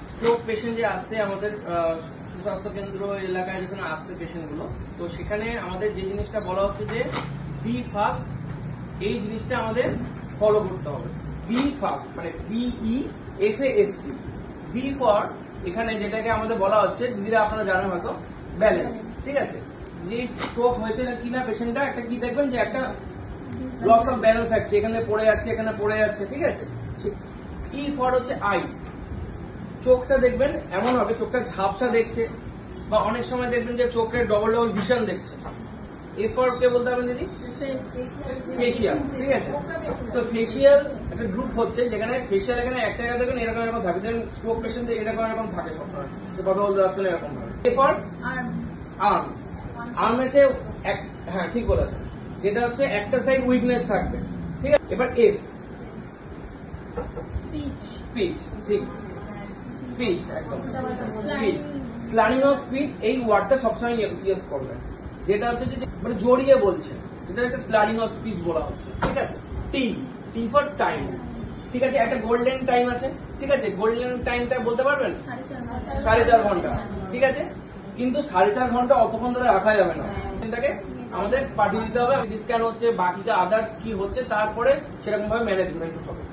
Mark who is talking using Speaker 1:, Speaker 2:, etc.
Speaker 1: Stroke patient যে আসছে আমাদের সুস্বাস্থ্য কেন্দ্র এলাকায় যেখানে আসছে পেশেন্ট গুলো, তো সেখানে আমাদের যে জিনিসটা বলা হচ্ছে যে বি ফাস্ট, এই জিনিসটা আমাদের ফলো করতে হবে। বি ফাস্ট মানে BEFAST, বি ফর এখানে যেটাকে আমাদের বলা হচ্ছে, দিদিরা আপনারা জানেন হয়তো, ব্যালেন্স। ঠিক আছে, যে স্ট্রোক হয়েছে না কিনা পেশেন্টটা একটা কি দেখবেন যে একটা লস অফ ব্যালেন্স আছে, এখানে পড়ে যাচ্ছে এখানে পড়ে যাচ্ছে। ঠিক আছে, ই ফর হচ্ছে আই, চোখটা দেখবেন এমন হবে চোখটা ঝাপসা দেখছে, বা অনেক সময় দেখবেন যে চোখের ডবল ডবল ভিশন দেখছে। এ ফর কে বলতে পারবেন দিদি? ফেসিয়াল। ঠিক আছে, তো ফেসিয়াল একটা গ্রুপ হচ্ছে যেখানে ফেসিয়াল এখানে একটা জায়গা দেখবেন এরকম এরকম থাকে, স্ট্রোক পেশেন্ট এরকম এরকম থাকে সবসময়, কথা বলতে পারছে না এরকম ভাবে। এ ফর আর্ম, আর্ম হচ্ছে হ্যাঁ ঠিক বলেছেন, যেটা হচ্ছে একটা সাইড উইকনেস থাকবে। ঠিক আছে, এবার এস স্পিচ, ঠিক স্পিচ, একদম স্পিচ, স্ল্যানিং অফ স্পিচ, এই ওয়ার্ডটা সবসময় ইউজ করবেন, যেটা হচ্ছে যে মানে জড়িয়ে বলছে, যেটা একটা স্ল্যানিং অফ স্পিচ বলা হচ্ছে। ঠিক আছে, টি ফর টাইম। ঠিক আছে, একটা গোল্ডেন টাইম আছে। ঠিক আছে, গোল্ডেন টাইমটা বলতে পারবেন? 4.5 ঘন্টা। ঠিক আছে, কিন্তু 4.5 ঘন্টা অতক্ষণ ধরে রাখা যাবে না, এটাকে আমাদের পাঠিয়ে দিতে হবে স্ক্যান হচ্ছে, বাকিটা আদার্স কি হচ্ছে, তারপরে সেরকম ভাবে ম্যানেজমেন্ট হবে।